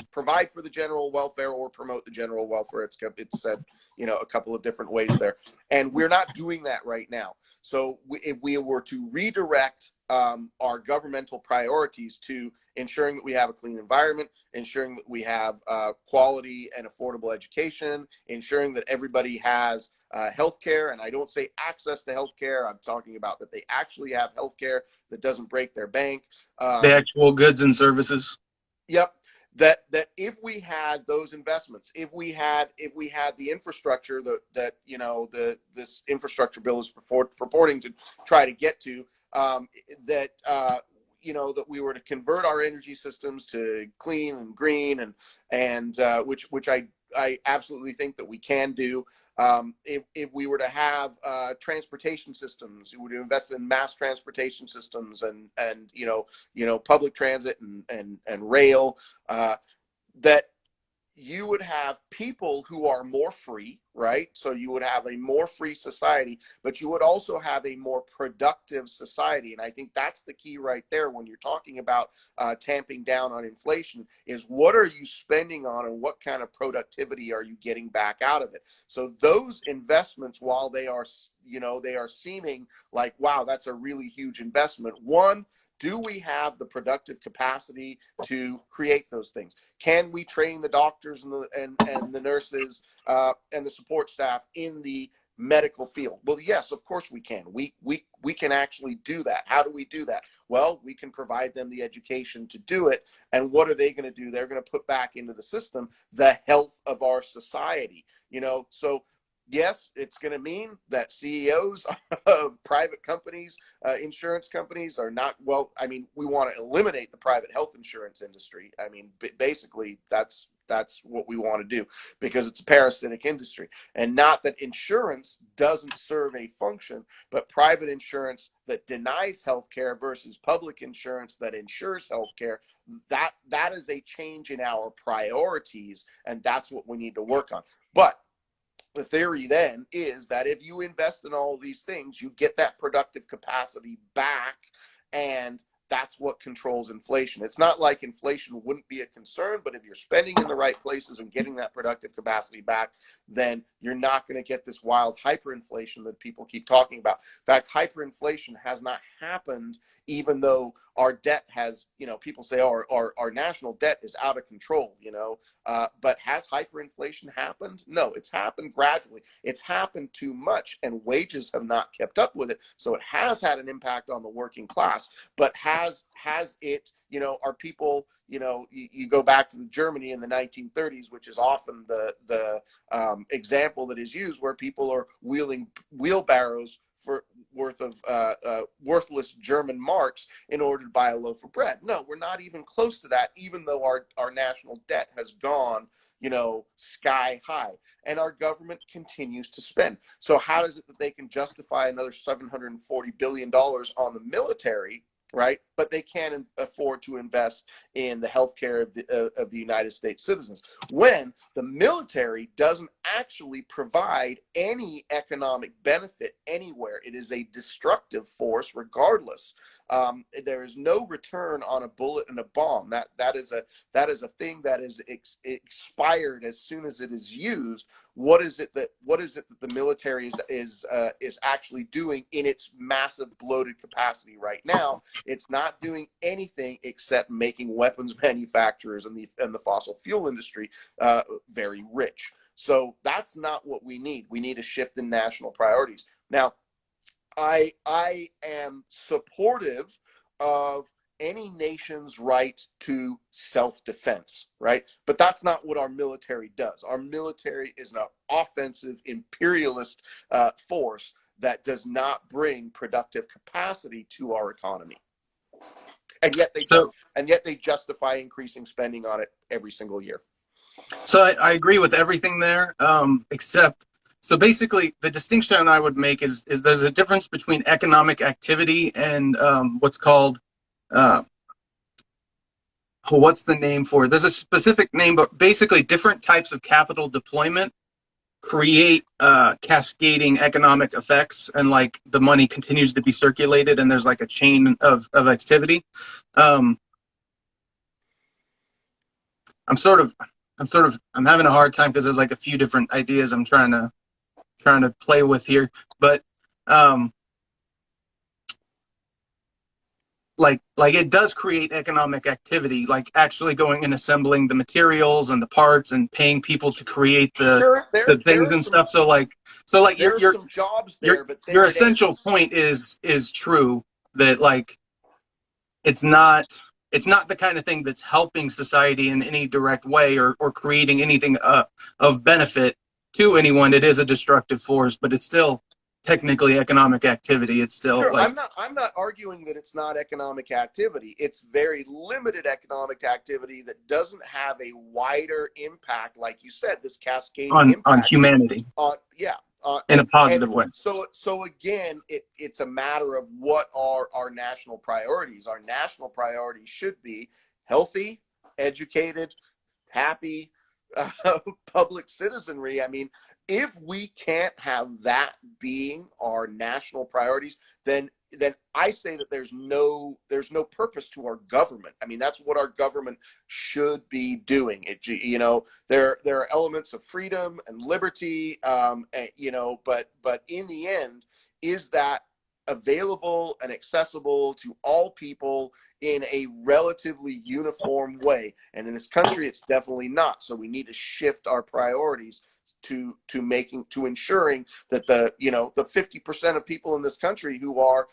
Speaker 2: for the general welfare or promote the general welfare. It's said, a couple of different ways there, and we're not doing that right now. So if we were to redirect our governmental priorities to ensuring that we have a clean environment, ensuring that we have quality and affordable education, ensuring that everybody has healthcare, and I don't say access to healthcare, I'm talking about that they actually have healthcare that doesn't break their bank.
Speaker 1: The actual goods and services.
Speaker 2: Yep. That if we had those investments, if we had the infrastructure that this infrastructure bill is purporting to try to get to, that we were to convert our energy systems to clean and green, and which I absolutely think that we can do. If we were to have transportation systems, we would invest in mass transportation systems and public transit and rail, that you would have people who are more free, right? So you would have a more free society, but you would also have a more productive society. And I think that's the key right there when you're talking about tamping down on inflation is what are you spending on and what kind of productivity are you getting back out of it? So those investments, while they are, they are seeming like, wow, that's a really huge investment. One, do we have the productive capacity to create those things? Can we train the doctors and the nurses and the support staff in the medical field? Well, yes, of course we can. We can actually do that. How do we do that? Well, we can provide them the education to do it. And what are they going to do? They're going to put back into the system the health of our society. So yes, it's going to mean that CEOs of private companies, insurance companies are not, well, I mean, we want to eliminate the private health insurance industry. I mean, basically, that's what we want to do because it's a parasitic industry. And not that insurance doesn't serve a function, but private insurance that denies healthcare versus public insurance that ensures healthcare, that is a change in our priorities, and that's what we need to work on. But the theory then is that if you invest in all of these things, you get that productive capacity back, and that's what controls inflation. It's not like inflation wouldn't be a concern, but if you're spending in the right places and getting that productive capacity back, then you're not going to get this wild hyperinflation that people keep talking about. In fact, hyperinflation has not happened, even though our debt has, people say, oh, our national debt is out of control, but has hyperinflation happened? No, it's happened gradually. It's happened too much, and wages have not kept up with it. So it has had an impact on the working class, but has it, are people, you go back to Germany in the 1930s, which is often the example that is used, where people are wheeling wheelbarrows worth of worthless German marks in order to buy a loaf of bread. No, we're not even close to that, even though our national debt has gone, sky high, and our government continues to spend. So how is it that they can justify another $740 billion on the military, right? But they can't afford to invest in the healthcare of the United States citizens, when the military doesn't actually provide any economic benefit anywhere. It is a destructive force, regardless. There is no return on a bullet and a bomb. That is a thing that is expired as soon as it is used. What is it that the military is actually doing in its massive bloated capacity right now? It's not doing anything except making weapons manufacturers and the fossil fuel industry very rich. So that's not what we need. We need a shift in national priorities. Now, I am supportive of any nation's right to self-defense, right? But that's not what our military does. Our military is an offensive imperialist force that does not bring productive capacity to our economy. And yet they justify increasing spending on it every single year.
Speaker 1: So I agree with everything there, except, so basically the distinction I would make is there's a difference between economic activity and what's called, what's the name for it? There's a specific name, but basically different types of capital deployment create cascading economic effects, and like the money continues to be circulated, and there's like a chain of activity. Um, I'm having a hard time because there's like a few different ideas I'm trying to play with here, but um, like it does create economic activity, like actually going and assembling the materials and the parts and paying people to create the
Speaker 2: Sure, there
Speaker 1: things
Speaker 2: are
Speaker 1: and
Speaker 2: some
Speaker 1: stuff. So like
Speaker 2: there are some jobs
Speaker 1: your
Speaker 2: there, but
Speaker 1: your
Speaker 2: then it
Speaker 1: essential
Speaker 2: ends.
Speaker 1: point is true, that like it's not the kind of thing that's helping society in any direct way, or creating anything of benefit to anyone. It is a destructive force, but it's still technically economic activity. It's still
Speaker 2: Sure,
Speaker 1: like
Speaker 2: I'm not arguing that it's not economic activity. It's very limited economic activity that doesn't have a wider impact, like you said, this cascading
Speaker 1: on
Speaker 2: impact
Speaker 1: humanity
Speaker 2: on, yeah.
Speaker 1: in a
Speaker 2: And
Speaker 1: positive way.
Speaker 2: so again, it's a matter of what are our national priorities. Our national priorities should be healthy, educated, happy, public citizenry. I mean, if we can't have that being our national priorities, then I say that there's no purpose to our government. I mean, that's what our government should be doing. There are elements of freedom and liberty, but in the end, is that available and accessible to all people in a relatively uniform way? And in this country, it's definitely not. So we need to shift our priorities to ensuring that the 50% of people in this country who are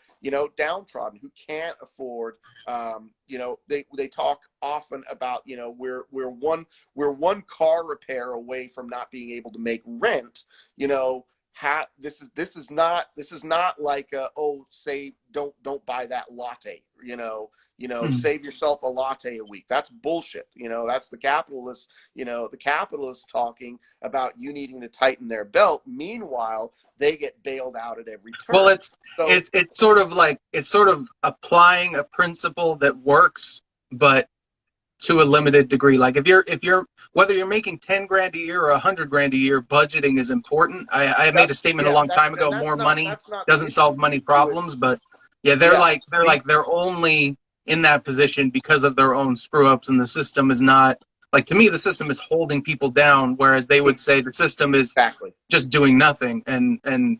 Speaker 2: downtrodden, who can't afford, they talk often about, we're one car repair away from not being able to make rent. This is not like say don't buy that latte,
Speaker 1: Mhm.
Speaker 2: save yourself a latte a week. That's bullshit. That's the capitalists talking about you needing to tighten their belt. Meanwhile, they get bailed out at every
Speaker 1: Well,
Speaker 2: turn. So
Speaker 1: it's sort of like it's sort of applying a principle that works, but to a limited degree. Like if you're whether you're making 10 grand a year or 100 grand a year, budgeting is important. I made a
Speaker 2: that's
Speaker 1: statement a
Speaker 2: yeah,
Speaker 1: long
Speaker 2: that's
Speaker 1: time
Speaker 2: and
Speaker 1: ago.
Speaker 2: that's
Speaker 1: More
Speaker 2: not
Speaker 1: money
Speaker 2: that's not the
Speaker 1: doesn't
Speaker 2: issue.
Speaker 1: solve money
Speaker 2: The issue is
Speaker 1: problems, but yeah, they're
Speaker 2: yeah,
Speaker 1: like they're
Speaker 2: we
Speaker 1: like they're only in that position because of their own screw ups, and the system is not like, to me the system is holding people down, whereas they would say the system is
Speaker 2: exactly.
Speaker 1: just doing nothing. And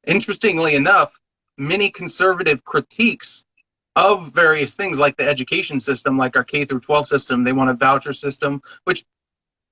Speaker 1: interestingly enough, many conservative critiques of various things like the education system, like our K through 12 system, they want a voucher system, which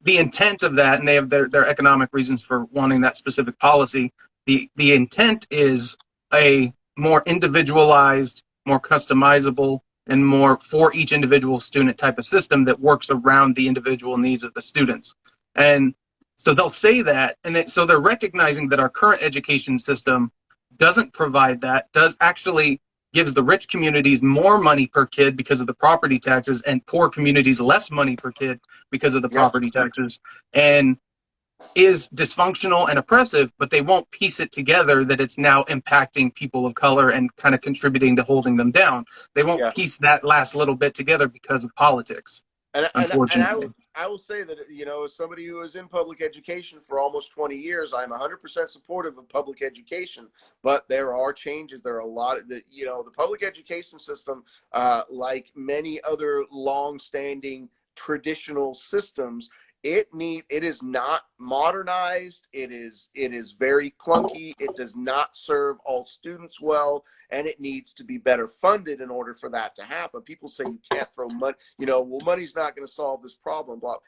Speaker 1: the intent of that, and they have their economic reasons for wanting that specific policy. The intent is a more individualized, more customizable, and more for each individual student type of system that works around the individual needs of the students. And so they'll say that, and so they're recognizing that our current education system doesn't provide that, does actually gives the rich communities more money per kid because of the property taxes, and poor communities less money per kid because of the
Speaker 2: Yep.
Speaker 1: property taxes, and is dysfunctional and oppressive, but they won't piece it together that it's now impacting people of color and kind of contributing to holding them down. They won't
Speaker 2: Yeah.
Speaker 1: piece that last little bit together because of politics,
Speaker 2: And
Speaker 1: unfortunately.
Speaker 2: I will say that, as somebody who was in public education for almost 20 years, I'm 100% supportive of public education. But there are changes. There are a lot of the public education system, like many other long-standing traditional systems, it is not modernized. It is very clunky. It does not serve all students well, and it needs to be better funded in order for that to happen. People say you can't throw money, well, money's not going to solve this problem, blah.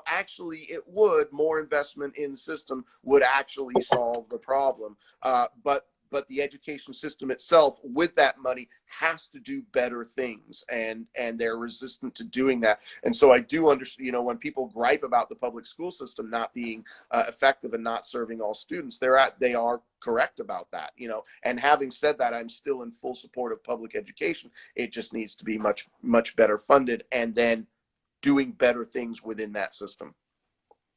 Speaker 2: Actually it would. More investment in the system would actually solve the problem. But the education system itself, with that money, has to do better things, and they're resistant to doing that. And so I do understand, when people gripe about the public school system not being effective and not serving all students, they are correct about that. And having said that, I'm still in full support of public education. It just needs to be much, much better funded, and then doing better things within that system.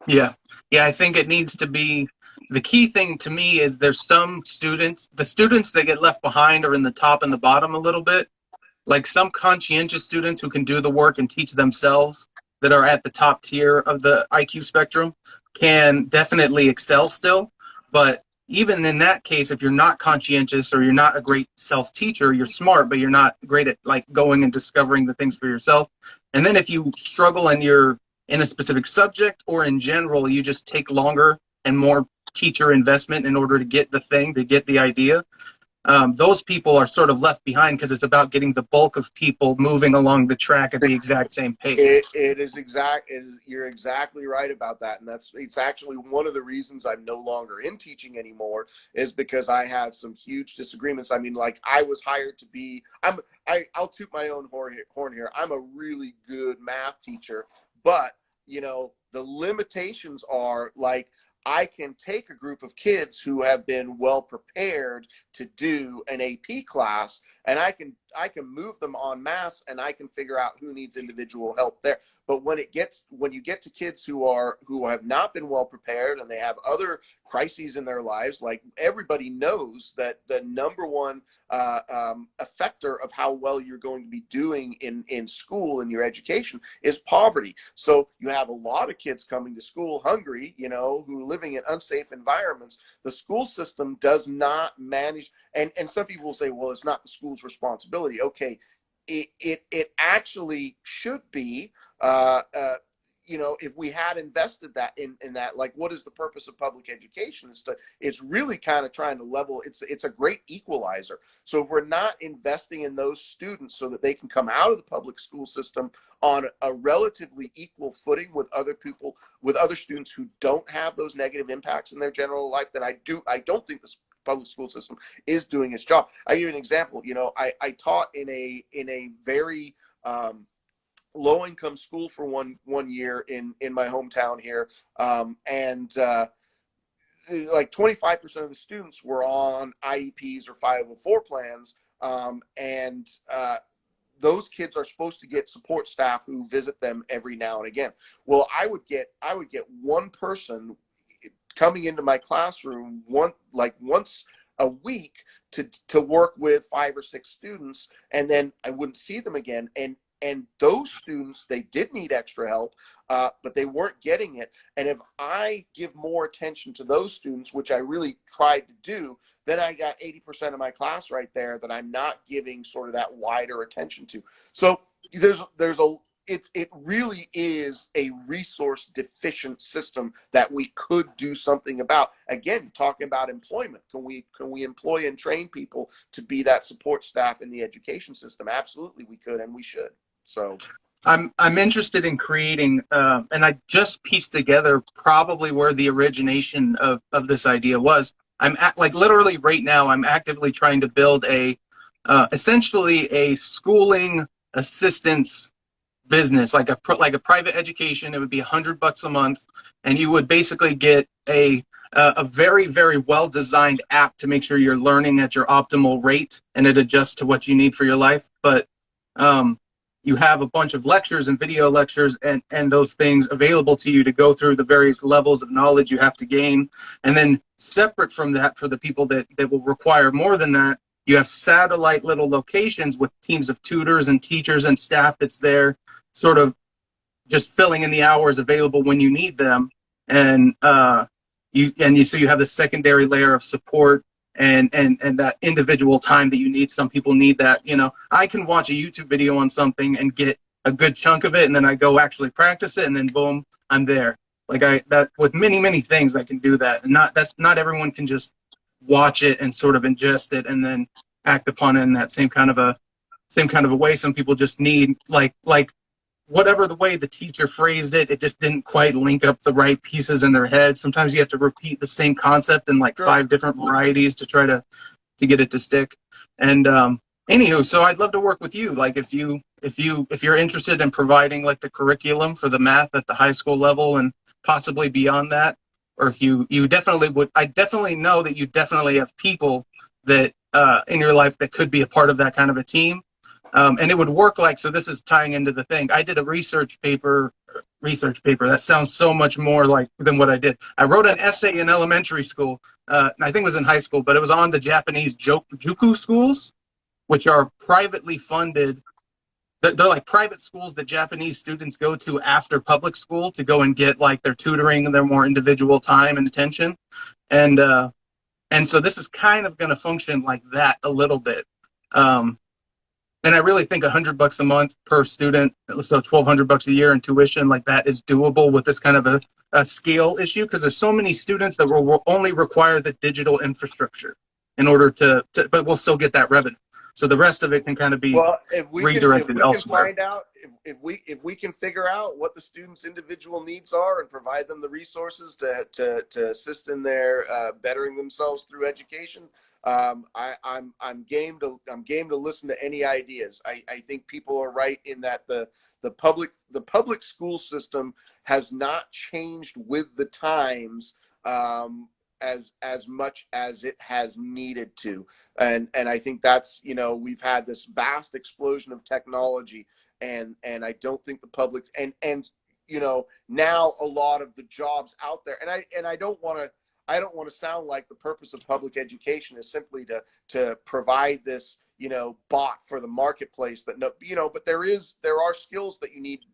Speaker 1: Yeah. Yeah, I think it needs to be, the key thing to me is there's some students, the students that get left behind are in the top and the bottom a little bit. Like some conscientious students who can do the work and teach themselves, that are at the top tier of the IQ spectrum, can definitely excel still. But even in that case, if you're not conscientious or you're not a great self teacher, you're smart, but you're not great at like going and discovering the things for yourself. And then if you struggle and you're in a specific subject, or in general, you just take longer and more teacher investment in order to get the thing, to get the idea, those people are sort of left behind because it's about getting the bulk of people moving along the track at the exact same pace.
Speaker 2: You're exactly right about that. And it's actually one of the reasons I'm no longer in teaching anymore, is because I had some huge disagreements. I mean, like, I was hired to be, I'll toot my own horn here. I'm a really good math teacher, but the limitations are, like, I can take a group of kids who have been well prepared to do an AP class, and I can can move them en masse, and I can figure out who needs individual help there. But when you get to kids who have not been well prepared, and they have other crises in their lives, like everybody knows that the number one effector of how well you're going to be doing in school and your education is poverty. So you have a lot of kids coming to school hungry, who are living in unsafe environments. The school system does not manage, and some people will say, well, it's not the school's responsibility. Okay, it actually should be. If we had invested that in that, like, what is the purpose of public education? It's really kind of trying to level. It's a great equalizer. So if we're not investing in those students so that they can come out of the public school system on a relatively equal footing with other people, with other students who don't have those negative impacts in their general life, then I don't think the public school system is doing its job. I give you an example. I taught in a very low-income school for one year in my hometown here, and like 25% of the students were on IEPs or 504 plans, and those kids are supposed to get support staff who visit them every now and again. Well, I would get one person coming into my classroom once a week to work with 5 or 6 students, and then I wouldn't see them again. And those students, they did need extra help, but they weren't getting it. And if I give more attention to those students, which I really tried to do, then I got 80% of my class right there that I'm not giving sort of that wider attention to. So it really is a resource deficient system that we could do something about. Again, talking about employment, can we employ and train people to be that support staff in the education system? Absolutely, we could, and we should. So
Speaker 1: I'm interested in creating, and I just pieced together probably where the origination of this idea was. Like literally right now, I'm actively trying to build essentially a schooling assistance business, like a private education. It would be $100 a month, and you would basically get a very, very well designed app to make sure you're learning at your optimal rate, and it adjusts to what you need for your life. But you have a bunch of lectures and video lectures and those things available to you to go through the various levels of knowledge you have to gain. And then separate from that, for the people that will require more than that, you have satellite little locations with teams of tutors and teachers and staff that's there sort of just filling in the hours available when you need them. And so you have the secondary layer of support and that individual time that you need. Some people need that. I can watch a YouTube video on something and get a good chunk of it, and then I go actually practice it, and then boom, I'm there. Like that with many things I can do that. And not everyone can just watch it and sort of ingest it and then act upon it in that same kind of a way. Some people just need like whatever the way the teacher phrased it, it just didn't quite link up the right pieces in their head. Sometimes you have to repeat the same concept in like
Speaker 2: sure.
Speaker 1: 5 different varieties to try to get it to stick. And anywho, so I'd love to work with you. Like if you're interested in providing like the curriculum for the math at the high school level and possibly beyond that, or if you definitely would, I definitely know that you definitely have people that in your life that could be a part of that kind of a team. And it would work like, so this is tying into the thing. I did a research paper. That sounds so much more like than what I did. I wrote an essay in elementary school. I think it was in high school, but it was on the Japanese juku schools, which are privately funded. They're like private schools that Japanese students go to after public school to go and get like their tutoring and their more individual time and attention. And so this is kind of going to function like that a little bit. And I really think $100 a month per student, so $1,200 a year in tuition, like that is doable with this kind of a scale issue, because there's so many students that will only require the digital infrastructure in order to, but we'll still get that revenue. So the rest of it can kind of be redirected elsewhere.
Speaker 2: Find out if we can figure out what the students' individual needs are and provide them the resources to assist in their bettering themselves through education. I'm game to listen to any ideas. I think people are right in that the public school system has not changed with the times as much as it has needed to. And I think that's, we've had this vast explosion of technology, and I don't think the public, and now a lot of the jobs out there, and I don't want to sound like the purpose of public education is simply to provide this, bot for the marketplace that but there are skills that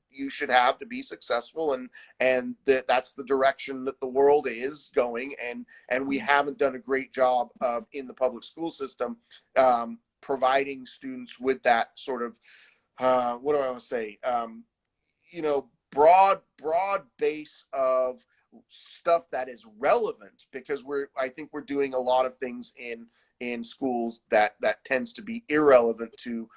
Speaker 2: you should have to be successful, and that's the direction that the world is going, and we haven't done a great job of, in the public school system, providing students with that sort of what do I want to say, broad base of stuff that is relevant, because I think we're doing a lot of things in schools that tends to be irrelevant to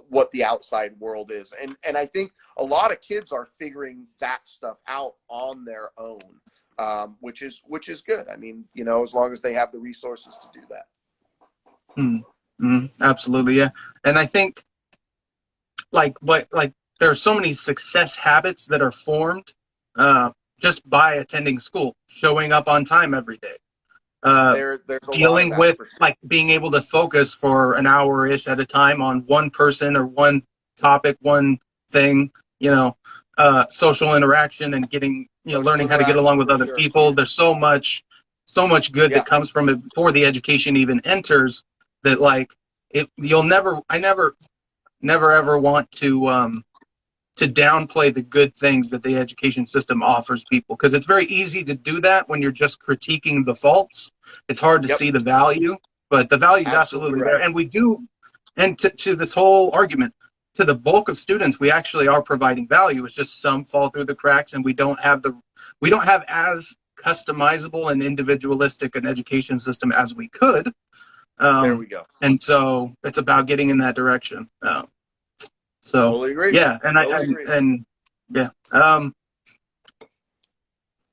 Speaker 2: what the outside world is, and I think a lot of kids are figuring that stuff out on their own, which is good. I mean, as long as they have the resources to do that.
Speaker 1: Absolutely, yeah. And I think there are so many success habits that are formed just by attending school, showing up on time every day.
Speaker 2: There's
Speaker 1: dealing with being able to focus for an hour-ish at a time on one person or one topic, one thing, social interaction, and getting, learning how to get along with other people. There's so much good that comes from it before the education even enters, that I never ever want to downplay the good things that the education system offers people, because it's very easy to do that when you're just critiquing the faults. It's hard to see the value, but the value is absolutely there. And we do, and to this whole argument, to the bulk of students, we actually are providing value. It's just some fall through the cracks, and we don't have as customizable and individualistic an education system as we could.
Speaker 2: There we go.
Speaker 1: And so it's about getting in that direction. So
Speaker 2: totally agree.
Speaker 1: Yeah,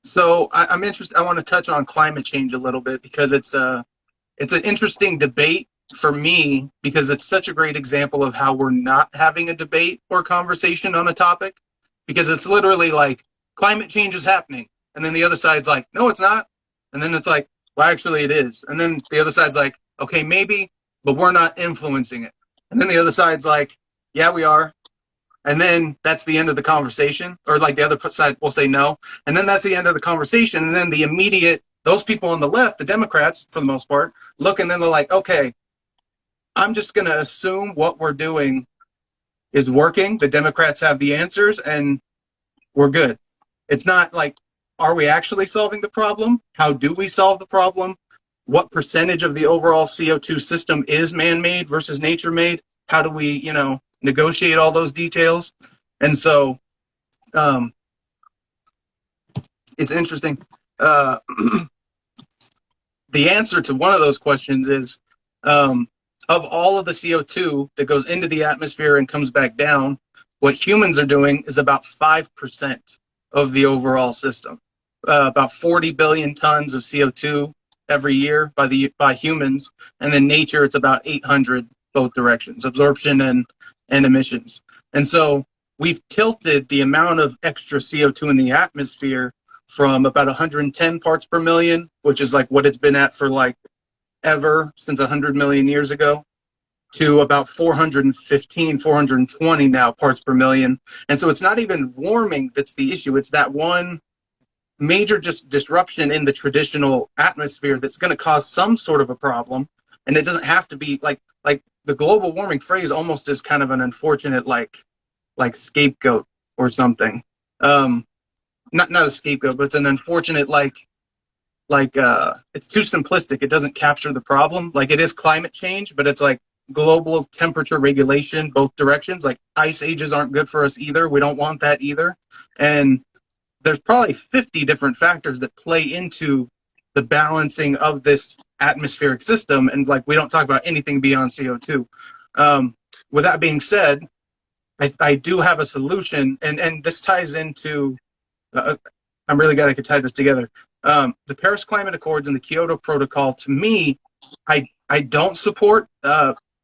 Speaker 1: so I'm interested. I want to touch on climate change a little bit, because it's an interesting debate for me, because it's such a great example of how we're not having a debate or conversation on a topic, because it's literally like climate change is happening, and then the other side's like, no, it's not, and then it's like, well, actually it is, and then the other side's like, okay, maybe, but we're not influencing it, and then the other side's like, yeah, we are. And then that's the end of the conversation. Or the other side will say no. And then that's the end of the conversation. And then those people on the left, the Democrats, for the most part, look, and then they're like, okay, I'm just going to assume what we're doing is working. The Democrats have the answers, and we're good. It's not like, are we actually solving the problem? How do we solve the problem? What percentage of the overall CO2 system is man-made versus nature-made? How do we, negotiate all those details? And so it's interesting. The answer to one of those questions is, of all of the CO2 that goes into the atmosphere and comes back down, what humans are doing is about 5% of the overall system. About 40 billion tons of CO2 every year by humans, and then nature, it's about 800 both directions, absorption and emissions. And so we've tilted the amount of extra CO2 in the atmosphere from about 110 parts per million, which is like what it's been at for ever since 100 million years ago, to about 415, 420 now parts per million. And so it's not even warming that's the issue. It's that one major disruption in the traditional atmosphere that's going to cause some sort of a problem. And it doesn't have to be like the global warming phrase almost is kind of an unfortunate like scapegoat or something. Not a scapegoat, but it's an unfortunate it's too simplistic. It doesn't capture the problem. Like, it is climate change, but it's like global temperature regulation both directions. Like, ice ages aren't good for us either. We don't want that either. And there's probably 50 different factors that play into the balancing of this atmospheric system, and we don't talk about anything beyond CO2. With that being said, I do have a solution, and this ties into I'm really glad I could tie this together. The Paris Climate Accords and the Kyoto Protocol, to me, I don't support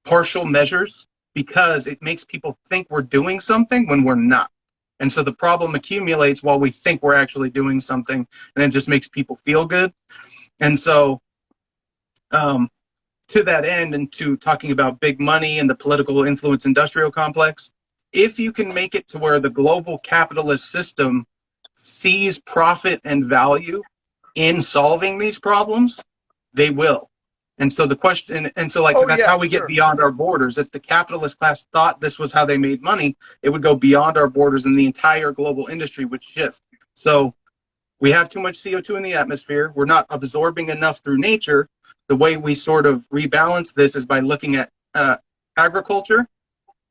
Speaker 1: partial measures, because it makes people think we're doing something when we're not. And so the problem accumulates while we think we're actually doing something, and it just makes people feel good. And so, um, to that end, and to talking about big money and the political influence industrial complex, if you can make it to where the global capitalist system sees profit and value in solving these problems, they will. And so the question, and so like
Speaker 2: Oh
Speaker 1: that's
Speaker 2: yeah,
Speaker 1: how we get
Speaker 2: sure.
Speaker 1: beyond our borders. If the capitalist class thought this was how they made money, it would go beyond our borders, and the entire global industry would shift. So we have too much CO2 in the atmosphere. We're not absorbing enough through nature. The way we sort of rebalance this is by looking at agriculture.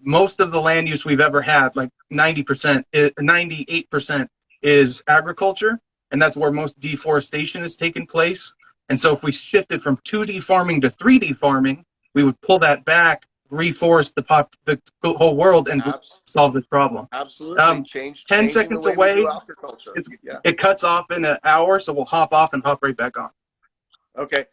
Speaker 1: Most of the land use we've ever had, like 90%, 98% is agriculture. And that's where most deforestation has taken place. And so if we shifted from 2D farming to 3D farming, we would pull that back, reforest the whole world, and
Speaker 2: Abs-
Speaker 1: solve this problem.
Speaker 2: Absolutely.
Speaker 1: 10
Speaker 2: Changing the
Speaker 1: seconds
Speaker 2: way we do
Speaker 1: away,
Speaker 2: agriculture. Yeah.
Speaker 1: it cuts off in an hour, so we'll hop off and hop right back on.
Speaker 2: Okay.